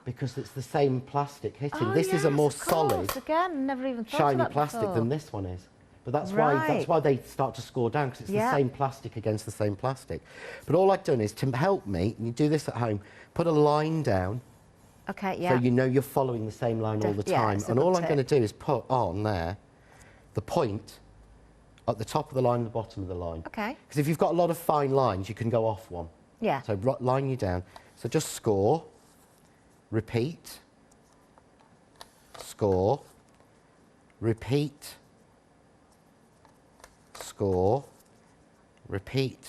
Because it's the same plastic hitting. This is a more solid, again, never even thought shiny of that plastic before. than this one is. But that's why they start to score down, because it's the same plastic against the same plastic. But all I've done is to help me, and you do this at home, put a line down. Okay, So you know you're following the same line all the time. And all I'm going to do is put on there the point at the top of the line and the bottom of the line. Okay. Because if you've got a lot of fine lines, you can go off one. Yeah. So line you down. So just score, repeat, score, repeat, score, repeat,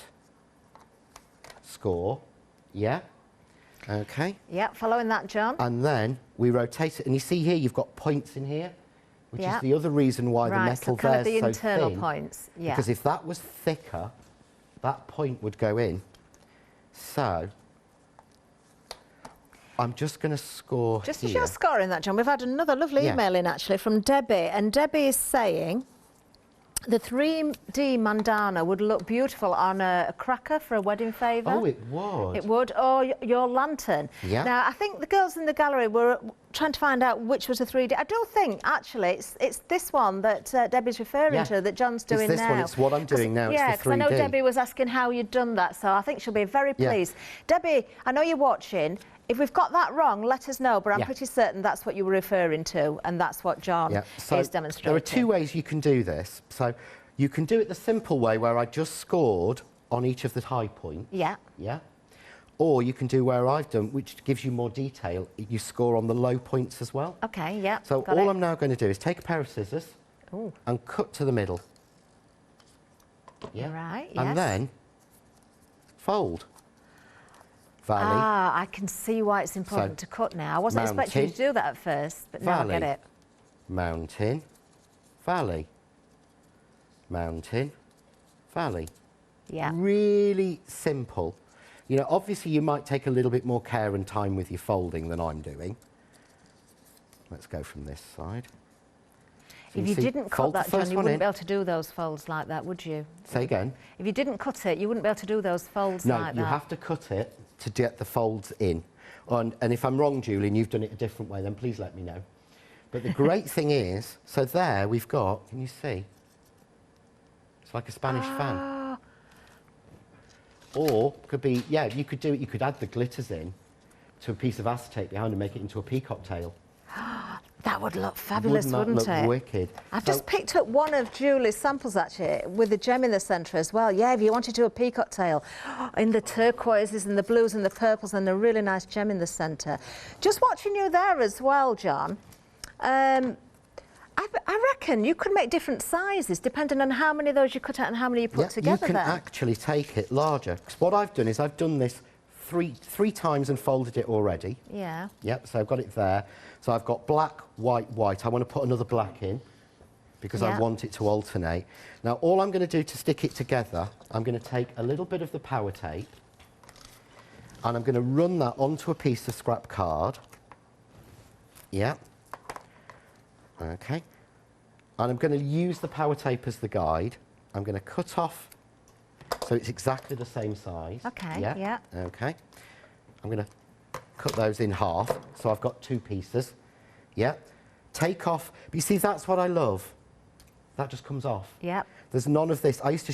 score. Yeah? Okay. Yeah, following that, John. And then we rotate it. And you see here, you've got points in here, which is the other reason why the metal there is so thin. The internal points, Because if that was thicker, that point would go in. So I'm just going to score Just here. as you're scoring that, John, we've had another lovely email in, actually, from Debbie. And Debbie is saying the 3D mandana would look beautiful on a cracker for a wedding favour. Oh, it would. It would, or your lantern. Yeah. Now, I think the girls in the gallery were trying to find out which was a 3D. I do think, actually, it's this one that Debbie's referring to, that John's doing now. It's this one, it's what I'm doing now, it's the 3D. Yeah, because I know Debbie was asking how you'd done that, so I think she'll be very pleased. Debbie, I know you're watching. If we've got that wrong, let us know, but I'm pretty certain that's what you were referring to, and that's what John is demonstrating. There are two ways you can do this. So you can do it the simple way, where I just scored on each of the high points. Yeah. Or you can do where I've done, which gives you more detail. You score on the low points as well. Okay, yeah. So all I'm now going to do is take a pair of scissors and cut to the middle. Yeah. Right, yes. And then fold. Valley. Ah, I can see why it's important to cut now. I wasn't expecting you to do that at first, but now I get it. Mountain, valley, mountain, valley. Yeah. Really simple. You know, obviously you might take a little bit more care and time with your folding than I'm doing. Let's go from this side. So if you didn't cut that, John, you wouldn't be able to do those folds like that, would you? Say again? If you didn't cut it, you wouldn't be able to do those folds like that. No, you have to cut it to get the folds in. And if I'm wrong, Julie, and you've done it a different way, then please let me know. But the great thing is, so there we've got, can you see? It's like a Spanish fan. Or, could be, you could do it, you could add the glitters in to a piece of acetate behind and make it into a peacock tail. That would look fabulous, wouldn't it? Look wicked. I've just picked up one of Julie's samples, actually, with a gem in the centre as well. Yeah, if you wanted to do a peacock tail, in the turquoises and the blues and the purples and a really nice gem in the centre. Just watching you there as well, John, I reckon you could make different sizes depending on how many of those you cut out and how many you put together. You can actually take it larger. Because what I've done is I've done this three times and folded it already. Yeah. Yep, so I've got it there. So I've got black, white, white. I want to put another black in because I want it to alternate. Now, all I'm going to do to stick it together, I'm going to take a little bit of the power tape and I'm going to run that onto a piece of scrap card. Yeah. Okay. And I'm going to use the power tape as the guide. I'm going to cut off so it's exactly the same size. Okay, yeah. Okay. I'm going to cut those in half, so I've got two pieces. Yeah. Take off, but you see, that's what I love. that just comes off. Yep. There's none of this. I used to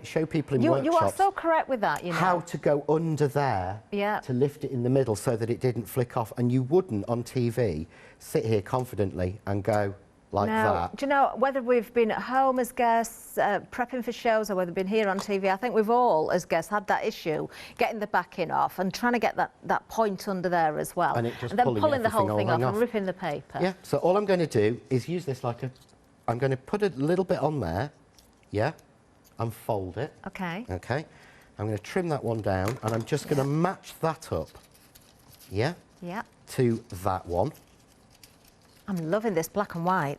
show people in workshops. You are so correct with that, you know. How to go under there to lift it in the middle so that it didn't flick off. And you wouldn't, on TV, sit here confidently and go like that. Do you know, whether we've been at home as guests, prepping for shows, or whether we've been here on TV, I think we've all, as guests, had that issue, getting the backing off and trying to get that point under there as well. And then pulling the whole thing off and ripping the paper. Yeah, so all I'm going to do is use this like a... I'm going to put a little bit on there, and fold it. Okay. Okay. I'm going to trim that one down, and I'm just going to match that up, to that one. I'm loving this black and white.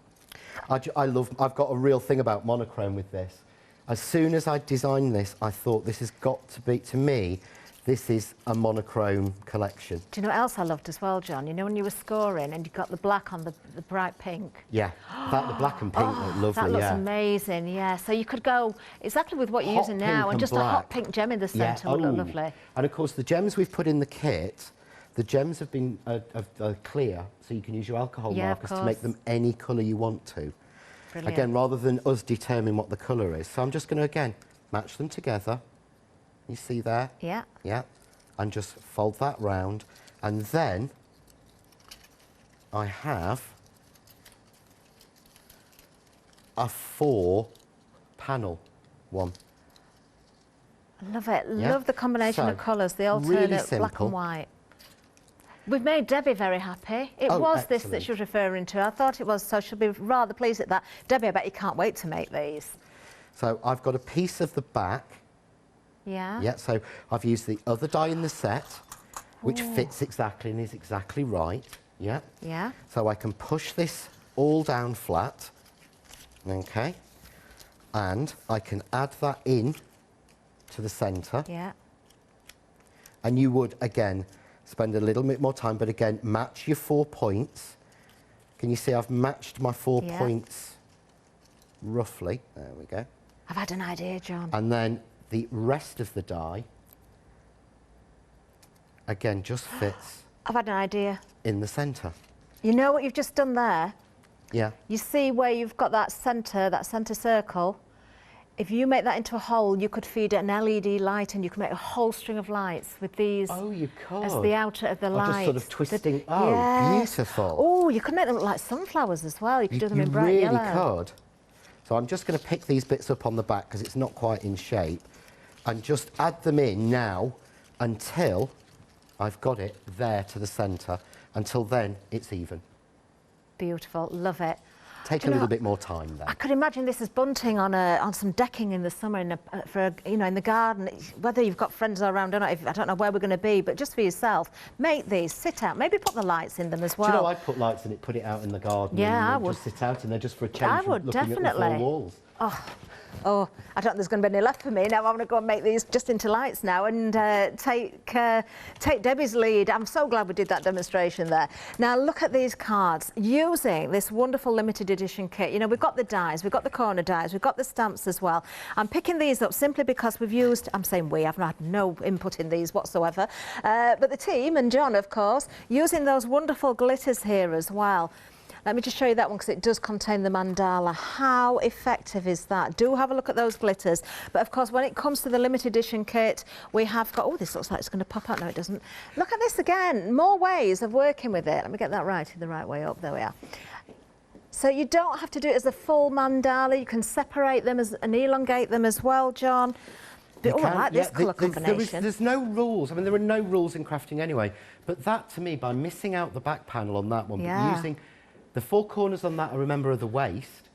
I've got a real thing about monochrome with this. As soon as I designed this, I thought this has got to be, to me, this is a monochrome collection. Do you know what else I loved as well, John? You know when you were scoring and you got the black on the bright pink? Yeah, the black and pink look lovely, that looks amazing, yeah. So you could go exactly with what you're using now and just a hot pink gem in the centre would look lovely. And of course the gems we've put in the kit, the gems have been clear, so you can use your alcohol markers to make them any colour you want to. Brilliant. Again, rather than us determine what the colour is. So I'm just going to, again, match them together. You see there? Yeah. Yeah. And just fold that round. And then I have a 4-panel one. I love it. Love the combination of colours, the alternate black and white. We've made Debbie very happy. It was this that she was referring to. I thought it was, so she'll be rather pleased at that. Debbie, I bet you can't wait to make these. So I've got a piece of the back. Yeah. Yeah, so I've used the other die in the set, which fits exactly and is exactly right. Yeah. Yeah. So I can push this all down flat. Okay. And I can add that in to the centre. Yeah. And you would, again, spend a little bit more time, but again, match your 4 points. Can you see I've matched my 4 points roughly? There we go. I've had an idea, John. And then the rest of the die, again, just fits. I've had an idea. In the centre. You know what you've just done there? Yeah. You see where you've got that centre circle? If you make that into a hole, you could feed an LED light and you can make a whole string of lights with these. Oh, you could. As the outer of the light. Just sort of twisting. Beautiful. Oh, you could make them look like sunflowers as well. You could do them in bright yellow. You really could. So I'm just going to pick these bits up on the back because it's not quite in shape and just add them in now until I've got it there to the centre. Until then, it's even. Beautiful. Love it. Take a little bit more time there. I could imagine this as bunting on some decking in the summer in the garden. Whether you've got friends around or not, I don't know where we're going to be, but just for yourself, make these, sit out, maybe put the lights in them as well. Do you know, I'd put lights in it, put it out in the garden. Yeah, I would. Just sit out in there just for a change. I would, definitely. At the four walls. Oh, I don't think there's going to be any left for me. Now I'm going to go and make these just into lights now and take Debbie's lead. I'm so glad we did that demonstration there. Now look at these cards. Using this wonderful limited edition kit, you know, we've got the dies, we've got the corner dies, we've got the stamps as well. I'm picking these up simply because we've used, I'm saying we, I've had no input in these whatsoever, but the team and John, of course, using those wonderful glitters here as well. Let me just show you that one because it does contain the mandala. How effective is that? Do have a look at those glitters. But of course, when it comes to the limited edition kit, we have got, oh, this looks like it's going to pop out. No, it doesn't. Look at this again. More ways of working with it. Let me get that right in the right way up. There we are. So you don't have to do it as a full mandala. You can separate them and elongate them as well, John. But, I like this colour combination. There's no rules. I mean, there are no rules in crafting anyway. But that, to me, by missing out the back panel on that one, but using the 4 corners on that, I remember, are the waist.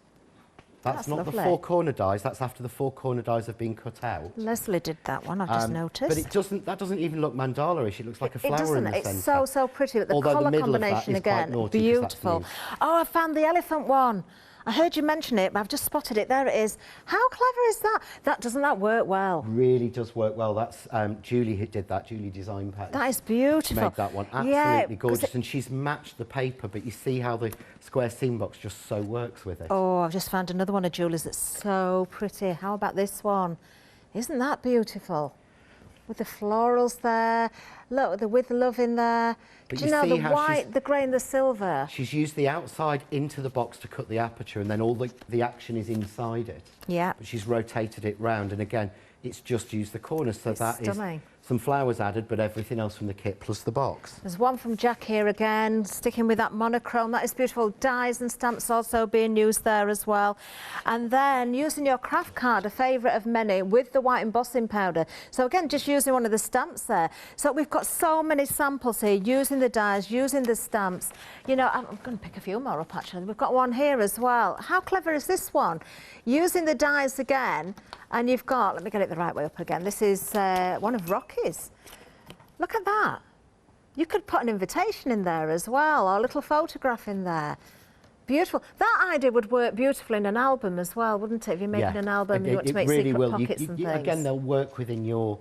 That's not lovely. The 4 corner dies. That's after the 4 corner dies have been cut out. Leslie did that one. I've just noticed. But that doesn't even look mandala-ish. It looks like a flower in the centre. It's so pretty. But the colour combination again, beautiful. Oh, I found the elephant one. I heard you mention it, but I've just spotted it. There it is. How clever is that? Doesn't that work well? Really does work well. That's Julie who did that. Julie Design Pack. That is beautiful. Made that one absolutely gorgeous, and she's matched the paper. But you see how the square seam box just so works with it. Oh, I've just found another one of Julie's that's so pretty. How about this one? Isn't that beautiful? With the florals there. Look, with love in there. But do you know the white, the grey and the silver? She's used the outside into the box to cut the aperture, and then all the action is inside it. Yeah. But she's rotated it round, and again, it's just used the corners, so that stunning. is some flowers added, but everything else from the kit plus the box. There's one from Jack here again, sticking with that monochrome. That is beautiful. Dies and stamps also being used there as well. And then using your craft card, a favourite of many, with the white embossing powder. So again, just using one of the stamps there. So we've got so many samples here, using the dies, using the stamps. You know, I'm going to pick a few more up actually. We've got one here as well. How clever is this one? Using the dies again, and you've got, let me get it the right way up again. This is one of Rocky's. Look at that. You could put an invitation in there as well, or a little photograph in there. Beautiful. That idea would work beautifully in an album as well, wouldn't it? If you're making an album and you want to make really secret pockets and things. Again, they'll work within your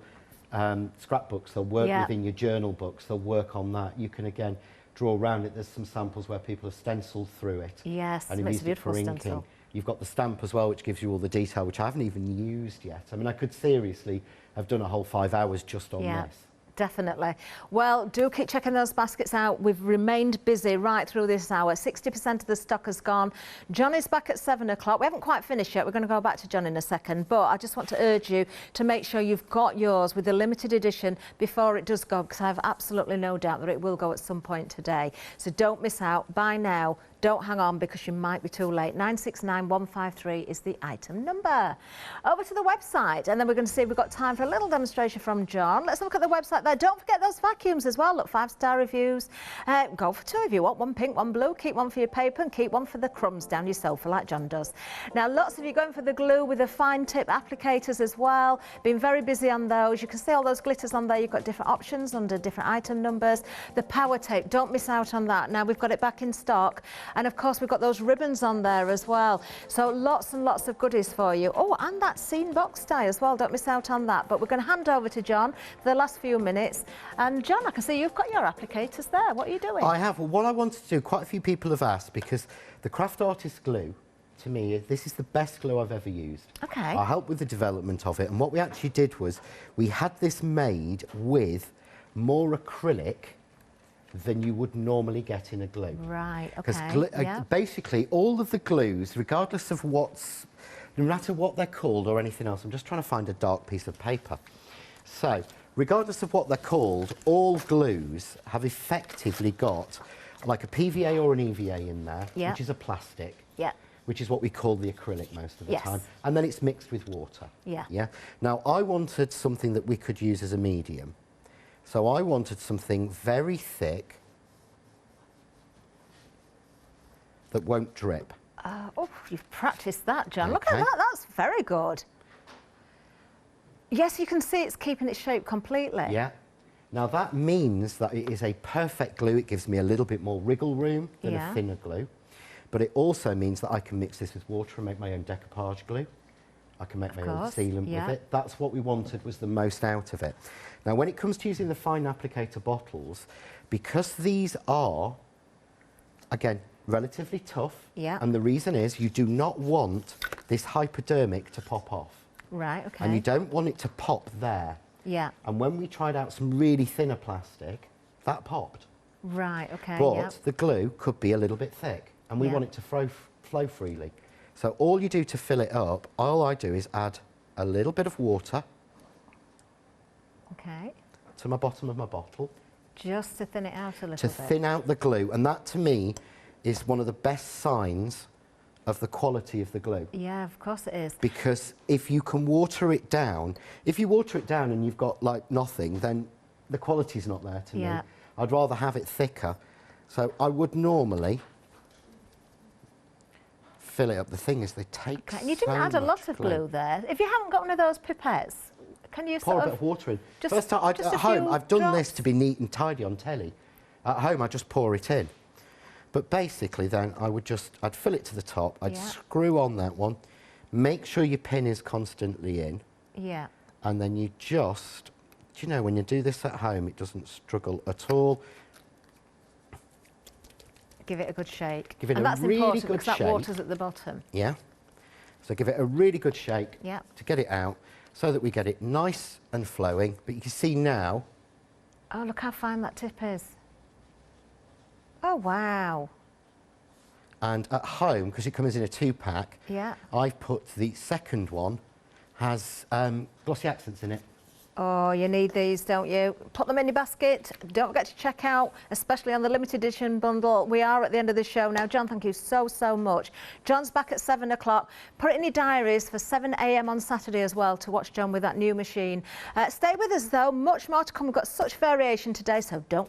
scrapbooks, they'll work within your journal books, they'll work on that. You can, again, draw around it. There's some samples where people have stenciled through it. Yes, and it's a beautiful for stencil. inking. You've got the stamp as well, which gives you all the detail, which I haven't even used yet. I mean, I could seriously have done a whole 5 hours just on this. Definitely. Well, do keep checking those baskets out. We've remained busy right through this hour. 60% of the stock has gone. John is back at 7 o'clock. We haven't quite finished yet. We're going to go back to John in a second, but I just want to urge you to make sure you've got yours with the limited edition before it does go, because I have absolutely no doubt that it will go at some point today. So don't miss out. Buy now. Don't hang on, because you might be too late. 969153 is the item number. Over to the website, and then we're going to see if we've got time for a little demonstration from John. Let's look at the website there. Don't forget those vacuums as well. Look, 5-star reviews. Go for 2 if you want. One pink, one blue. Keep one for your paper and keep one for the crumbs down your sofa like John does. Now, lots of you going for the glue with the fine tip applicators as well. Been very busy on those. You can see all those glitters on there. You've got different options under different item numbers. The power tape, don't miss out on that. Now, we've got it back in stock. And of course, we've got those ribbons on there as well. So lots and lots of goodies for you. Oh, and that scene box tie as well. Don't miss out on that. But we're going to hand over to John for the last few minutes. And John, I can see you've got your applicators there. What are you doing? I have. Well, what I wanted to do, quite a few people have asked, because the Craft Artist glue, to me, this is the best glue I've ever used. Okay. I helped with the development of it. And what we actually did was we had this made with more acrylic than you would normally get in a glue. Right, okay. Because basically all of the glues, regardless of no matter what they're called or anything else, I'm just trying to find a dark piece of paper. So, regardless of what they're called, all glues have effectively got like a PVA or an EVA in there, which is a plastic, which is what we call the acrylic most of the time, and then it's mixed with water. Now, I wanted something that we could use as a medium. So I wanted something very thick that won't drip. Oh, you've practiced that, John. Okay. Look at that. That's very good. Yes, you can see it's keeping its shape completely. Yeah. Now, that means that it is a perfect glue. It gives me a little bit more wriggle room than a thinner glue. But it also means that I can mix this with water and make my own decoupage glue. I can make my own sealant with it. That's what we wanted, was the most out of it. Now, when it comes to using the fine applicator bottles, because these are, again, relatively tough, and the reason is you do not want this hypodermic to pop off. Right, okay. And you don't want it to pop there. Yeah. And when we tried out some really thinner plastic, that popped. Right, okay. But the glue could be a little bit thick, and we want it to flow freely. So all you do to fill it up, all I do is add a little bit of water to my bottom of my bottle. Just to thin it out a little bit. To thin out the glue. And that, to me, is one of the best signs of the quality of the glue. Yeah, of course it is. Because if you can water it down, if you water it down and you've got, like, nothing, then the quality's not there to me. I'd rather have it thicker. So I would normally fill it up. The thing is, they take so much glue. You didn't add a lot of glue there. If you haven't got one of those pipettes, can you pour a bit of water in? First time at home, I've done this to be neat and tidy on telly. At home, I just pour it in. But basically, then I'd fill it to the top. I'd screw on that one. Make sure your pin is constantly in. Yeah. And then you just, do you know, when you do this at home, it doesn't struggle at all. Give it a good shake. Give it and a that's really important good because shake. that water's at the bottom. Yeah. So give it a really good shake to get it out. so that we get it nice and flowing. But you can see now. Oh, look how fine that tip is. Oh, wow. And at home, because it comes in a 2-pack, I've put the second one, has glossy accents in it. Oh, you need these, don't you? Put them in your basket. Don't forget to check out, especially on the limited edition bundle. We are at the end of the show now. John, thank you so, so much. John's back at 7 o'clock. Put it in your diaries for 7 a.m. on Saturday as well to watch John with that new machine. Stay with us, though. Much more to come. We've got such variation today, so don't